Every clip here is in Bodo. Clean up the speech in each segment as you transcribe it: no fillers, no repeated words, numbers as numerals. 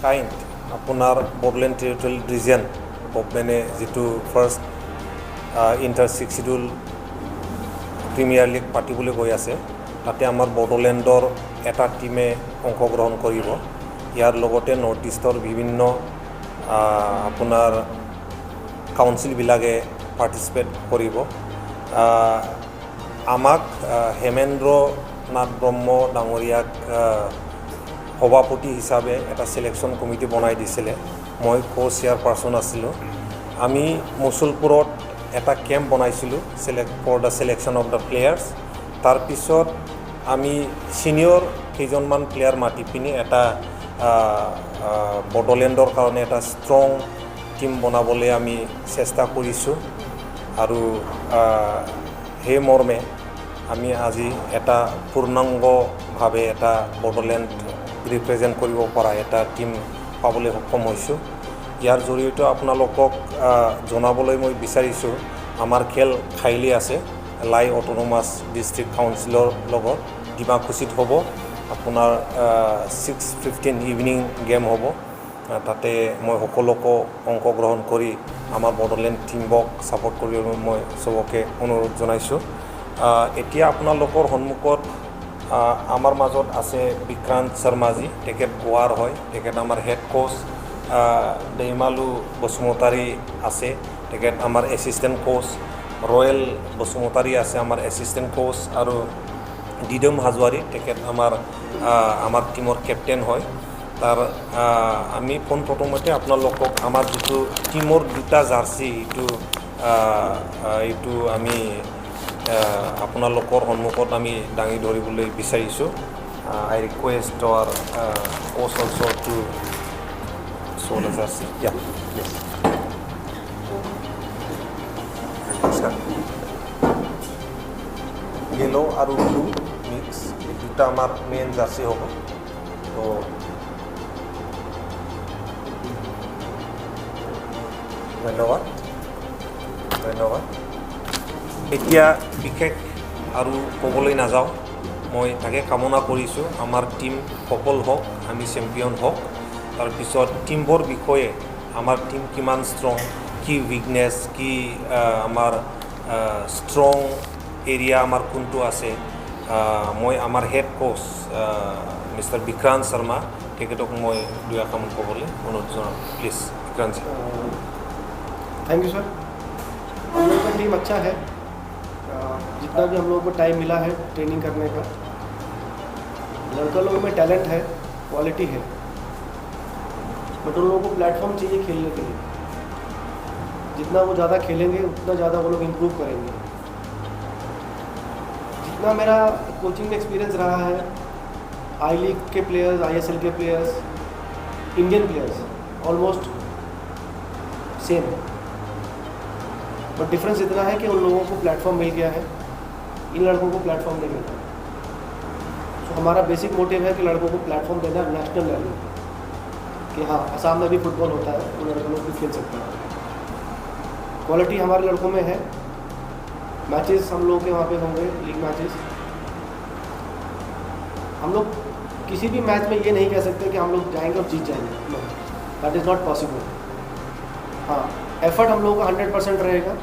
কাইণ্ড আপোনাৰ বড়োলেণ্ড টেৰিটৰিয়েল ৰিজন গভমেণ্টে যিটো first inter six schedule premier League পাতিবলৈ গৈ আছে তাতে আমাৰ বড়োলেণ্ডৰ এটা টিমে অংশগ্ৰহণ কৰিব ইয়াৰ লগতে নৰ্থ ইষ্টৰ বিভিন্ন আপোনাৰ কাউন্সিলবিলাকে পাৰ্টিচিপেট কৰিব আমাক হেমেন্দ্ৰ নাথ ব্ৰহ্ম ডাঙৰীয়াক সভাপতি হিচাপে এটা সিলেকশ্যন কমিটি বনাই দিছিলে মই চেয়াৰপাৰ্চন আছিলোঁ আমি মুছলপুৰত এটা কেম্প বনাইছিলোঁ for the selection of the players তাৰপিছত আমি সিনিয়ৰ কেইজনমান প্লেয়াৰ মাতি পিনি এটা বড়োলেণ্ডৰ কাৰণে এটা ষ্ট্ৰং টিম বনাবলৈ আমি চেষ্টা কৰিছোঁ আৰু সেই মৰ্মে আমি আজি এটা পূৰ্ণাংগভাৱে এটা বড়োলেণ্ড ৰিপ্ৰেজেণ্ট কৰিব পৰা এটা টিম পাবলৈ সক্ষম হৈছোঁ ইয়াৰ জৰিয়তে আপোনালোকক জনাবলৈ মই বিচাৰিছোঁ আমাৰ খেল খাইলি আছে লাই অট'নমাছ ডিষ্ট্ৰিক্ট কাউন্সিলৰ লগত ডিমাকুছিত হ'ব আপোনাৰ 6:15 ইভিনিং গেম হ'ব তাতে মই সকলোকে অংশগ্ৰহণ কৰি আমাৰ বড়োলেণ্ড টিমক ছাপোৰ্ট কৰিবলৈ মই চবকে অনুৰোধ জনাইছোঁ এতিয়া আপোনালোকৰ সন্মুখত আমাৰ মাজত আছে বিক্ৰান্ত শৰ্মাজী তেখেত গোৱাৰ হয় তেখেত আমাৰ হেড কোচ দৈমালু বসুমতাৰী আছে তেখেত আমাৰ এছিষ্টেণ্ট কোচ ৰয়েল বসুমতাৰী আছে আমাৰ এছিষ্টেণ্ট কোচ আৰু দিদম হাজোৱাৰী তেখেত আমাৰ টিমৰ কেপ্টেইন হয় তাৰ আমি পোনপ্ৰথমতে আপোনালোকক আমাৰ যিটো টিমৰ দুটা জাৰ্চি এইটো আমি আপোনালোকৰ সন্মুখত আমি দাঙি ধৰিবলৈ বিচাৰিছোঁ I request our coach also' to show the jersey. Yeah, please. Yellow আৰু blue mix এই দুটা আমাৰ মেইন জাৰ্চি হ'ব তো ধন্যবাদ এতিয়া বিশেষ আৰু ক'বলৈ নাযাওঁ মই তাকে কামনা কৰিছোঁ আমাৰ টিম সফল হওক আমি চেম্পিয়ন হওক তাৰপিছত টিমবোৰ বিষয়ে আমাৰ টিম কিমান ষ্ট্ৰং কি উইকনেছ কি আমাৰ ষ্ট্ৰং এৰিয়া আমাৰ কোনটো আছে মই আমাৰ head coach mister Vikrant Sharma তেখেতক মই দুই এষাৰমান ক'বলৈ অনুৰোধ জনাম please Vikrant ji thank you sir हम लोगों का टीम अच्छा है जितना भी हम लोगों को टाइम मिला है ट्रेनिंग करने का लड़का लोगों में टैलेंट है क्वालिटी है बट उन लोगों को प्लेटफॉर्म चाहिए खेलने के लिए जितना वो ज़्यादा खेलेंगे उतना ज़्यादा वो लोग इम्प्रूव करेंगे जितना मेरा कोचिंग में एक्सपीरियंस रहा है I league K players ISL K players Indian players almost same boat difference इतना है कि उन लोगों को प्लेटफॉर्म मिल गया है इन लड़कों को प्लेटफॉर्म नहीं मिला तो हमारा बेसिक मोटिव है कि लड़कों को प्लेटफॉर्म देना नेशनल लेवल कि हाँ असम में भी फुटबॉल होता है उन लड़कों लोग भी खेल सकते हैं क्वालिटी हमारे लड़कों में है मैचेस हम लोग के वहाँ पे होंगे लीग मैचेस हम लोग किसी भी मैच में ये नहीं कह सकते कि हम लोग जाएंगे और जीत जाएंगे know that is not possible हाँ एफर्ट हम लोगों का 100% रहेगा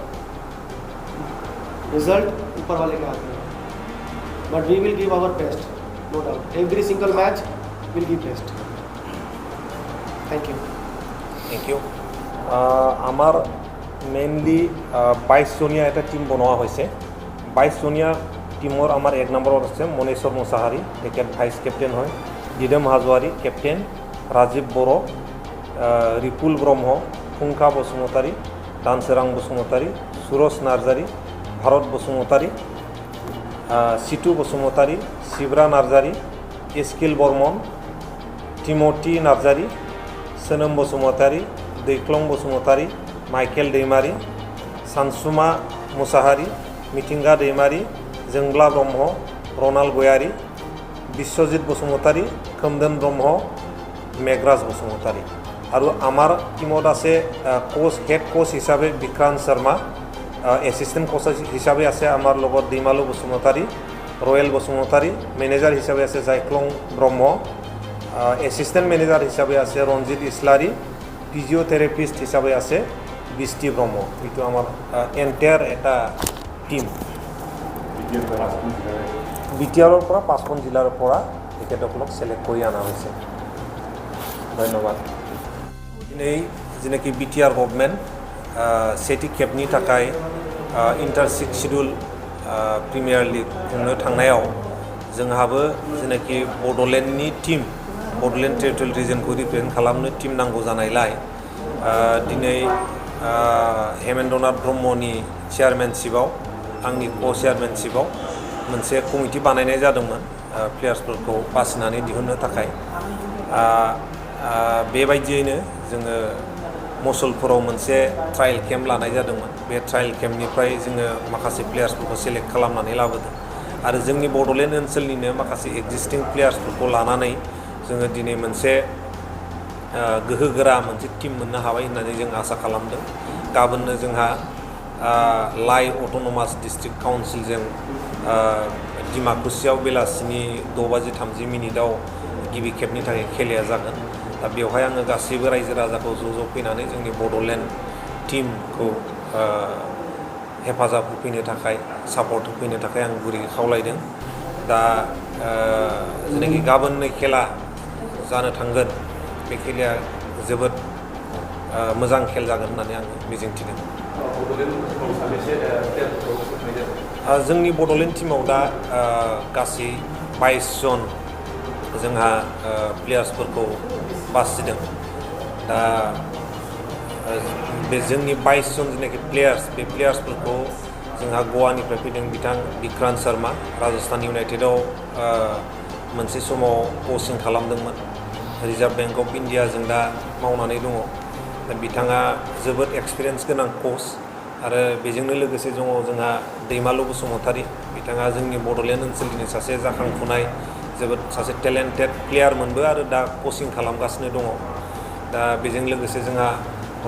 रिजल्ट ऊपर वाले के हाथ में but we will give our best no doubt every single match will give best thank you আমাৰ মেইনলি 22 জনীয়া এটা টিম বনোৱা হৈছে 22 জনীয়া টিমৰ আমাৰ 1 নম্বৰত আছে মনেশ্বৰ মুছাহাৰী তেখেত ভাইচ কেপ্টেইন হয় দিদম Hazowary captain Rajiv Boro Ripul Brahma Phungkha Basumatary Dancherang Basumatary Suraj Narzary Bharat Basumatary Situ Basumatary Shivra Narzary Skill Barman Timothy Narzary Sonam Basumatary Daikhlang Basumatary Michael Daimary Sansuma Mushahary Mithinga Daimary जोंग्ला Brahma रनाल गयारी बिश्वजित बसुमतारी खोमदोन ब्रह्म मेघराज बसुमतारी और आमार टीमत आछे कोच हेड कोच हिसाबे विक्रांत शर्मा एसिस्टेंट कोच हिसाबे आछे आमार लगत दैमालु बसुमतारी रयल बसुमतारी मैनेजार हिसाबे आछे जायख्लं ब्रह्म এসিস্ট্যান্ট ম্যানেজার হিসাবে আছে রঞ্জিত ইসলারি, ফিজিওথেরাপিস্ট হিসাবে আছে বৃষ্টি ব্রহ্ম। এইটো আমার এন্টায়ার এটা টিম। বিটিআৰৰ পৰা 5খন জিলাৰ পৰা তেখেতসকলক চিলেক্ট কৰি অনা হৈছে। ধন্যবাদ। दिनै जेनाखि बिटिआर गभर्नमेन्ट सेथि खेबनि थाखाय इन्टार 6 शिड्युल प्रिमियार लिग खुंनो थांनायाव जोंहाबो जेनाखि बड'लेण्डनि टीम, बड'लेण्ड टेरिटरियेल रिजनखौ रिप्रेजेन्ट खालामनो टीम नांगौ जानायलाय दिनै हेमेन्द्रनाथ ब्रह्मनि चेयारमेनशिपआव, आंनि को चेयारमेनशिपआव मोनसे कमिटि बानायनाय जादोंमोन प्लेयार्सफोरखौ बासिनानै दिहुननो थाखाय। बेबायदियैनो जोङो मसलपुराव मोनसे ट्रायल केम्प लानाय जादोंमोन। बे ट्रायल केम्पनिफ्राय जोङो माखासे प्लेयार्सफोरखौ सेलेक्ट खालामनानै लाबोदों आरो जोंनि बड'लेण्ड ओनसोलनिनो माखासे एक्जिस्टिं प्लेयार्सफोरखौ लानानै जोङो दिनै मोनसे गोहोगोरा मोनसे टीम मोननो हाबाय होननानै जों आसा खालामदों। गाबोननो जोंहा लाइ अट'नमास डिस्ट्रिक्ट काउन्सिलजों डिमाकुसियाव बेलासिनि 6:30 गिबि खेबनि थाखाय खेलाया जागोन। दा बेवहाय आङो गासैबो रायजो राजाखौ ज' फैनानै जोंनि बड'लेण्ड टीमखौ हेफाजाब होफैनो थाखाय, सापर्ट होफैनो थाखाय आं गुरैयै खावलायदों। दा जेनाखि गाबोननो खेला जानो थांगोन, बे खेलाया जोबोद मोजां खेल जागोन होननानै आङो मिजिंथिदों। जोंनि बड'लेण्ड टीमाव दा गासै 22 जन जोंहा प्लेयार्सफोरखौ बासिदों। दा बे जोंनि 22 जन जेनाखि प्लेयार्स, बे प्लेयार्सफोरखौ जोंहा गवानिफ्राय फैदों बिथां बिक्रान्त शर्मा, राजस्थान इउनाइटेडआव मोनसे समाव कचिं खालामदोंमोन। रिजार्भ बैंक अफ इन्डियाजों दा मावनानै दङ। दा बिथाङा जोबोद एक्सपिरियेन्स गोनां कच आरो बेजोंनो लोगोसे दङ जोंहा दैमालु बसुमतारी। बिथाङा जोंनि बड'लेण्ड ओनसोलनि सासे जाखांफुनाय जोबोद सासे टेलेन्टेड प्लेयारमोनबो आरो दा कचिं खालामगासिनो दङ। दा बेजों लोगोसे जोंहा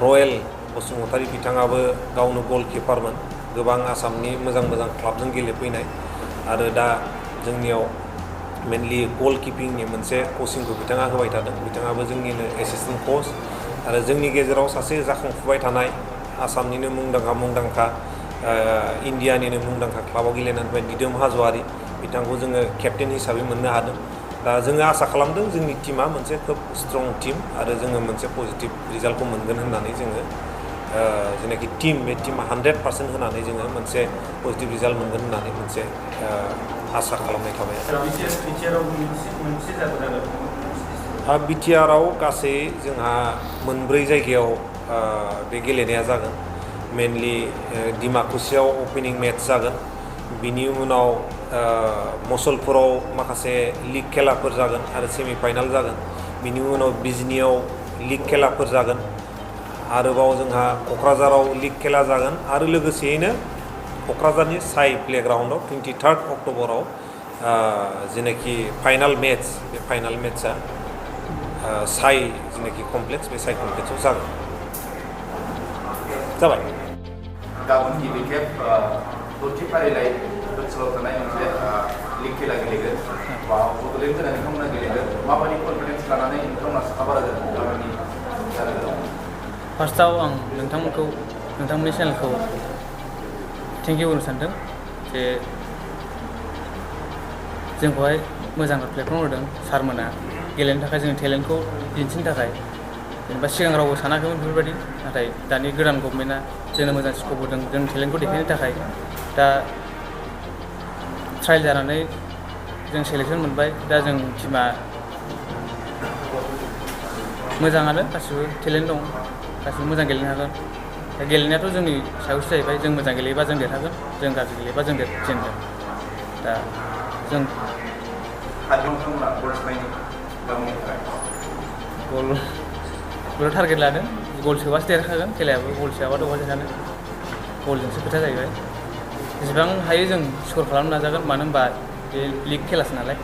रयेल बसुमतारी, बिथाङाबो गावनो गलकिपारमोन, गोबां आसामनि मोजां क्लाबजों गेलेफैनाय आरो दा जोंनियाव मेनलि गल किपिंनि मोनसे कचिंखौ बिथाङा होबाय थादों। बिथाङाबो जोंनिनो एसिस्टेन्ट कच आरो जोंनि गेजेराव सासे जाखांफुबाय थानाय आसामनिनो मुंदांखा इन्डियानिनो मुंदांखा क्लाबाव गेलेनानै फैनाय दिदोम हाज'वारि, बिथांखौ जोङो केप्टेन हिसाबै मोननो हादों। दा जोङो आसा खालामदों जोंनि टीमा मोनसे खोब स्ट्रं टीम आरो जोङो मोनसे पजिटिभ रिजाल्टखौ मोनगोन होननानै जोङो जेनाखि टीम, बे टीमा 100% होनानै जोङो मोनसे पजिटिभ रिजाल्ट मोनगोन होननानै मोनसे आसा खालामनाय थाबाय। बिटिआरआव गासै जोंहा 4 जायगायाव बे गेलेनाया जागोन। मेनलि डिमाकुसियाव अपेनिं मेट्च जागोन। बिनि उनाव मसलपुराव माखासे लिग खेलाफोर जागोन आरो सेमि फाइनाल जागोन। बिनि उनाव बिजनीआव लिग खेलाफोर जागोन। आरोबाव जोंहा क'क्राझाराव लिग खेला जागोन आरो लोगोसेयैनो क'क्राझारनि साइ प्लेग्राउन्डआव 23 अक्ट'बराव जेनाखि फाइनाल मेट्च, बे फाइनाल मेट्चआ साइ जेनाखि कमप्लेक्स, बे साइ कमप्लेक्सआव जागोन। जाबाय। गाबोन गिबि खेब 6थि फारिलाइ ओनसोलाव थानाय मोनसे लिग खेला गेलेगोन। बड'लेण्ड गोनां नोंथांमोना गेलेगोन। माबायदि कनफिडेन्स लानानै नोंथांमोना साखाफारा जादों गाबोननि जादों? फार्स्टआव आं नोंथांमोननि चेनेलखौ थेंक इउ होनो सानदों जे जोंखौहाय मोजां प्लेटफर्म होदों सारमोना गेलेनो थाखाय, जोंनि टेलेन्टखौ दिन्थिनो थाखाय। जेनेबा सिगां रावबो सानाखैमोन बेफोरबायदि, नाथाय दानि गोदान गभर्नमेन्टआ जोंनो मोजां स्कप होदों जोंनि टेलेन्टखौ देखायनो थाखाय। दा ट्रायल जानानै जों सेलेक्सन मोनबाय। दा जों टिमा मोजाङानो, गासिबो टेलेन्ट दं, गासिबो मोजां गेलेनो हागोन। दा गेलेनायाथ' जोंनि सायावसो जाहैबाय। जों मोजां गेलेयोबा जों देरहागोन, जों गाज्रि गेलेयोबा जों जेनगोन। दा जों गल टारगेट लादों, गल सोबासो देरहाखागोन खेलायाबो। गल सोआबाथ' बहा देरहानो, गलजोंसो खोथा जाहैबाय। जेसेबां हायो जों स्कर खालामनो नाजागोन, मानो होनबा बे लिग खेलासो नालाय।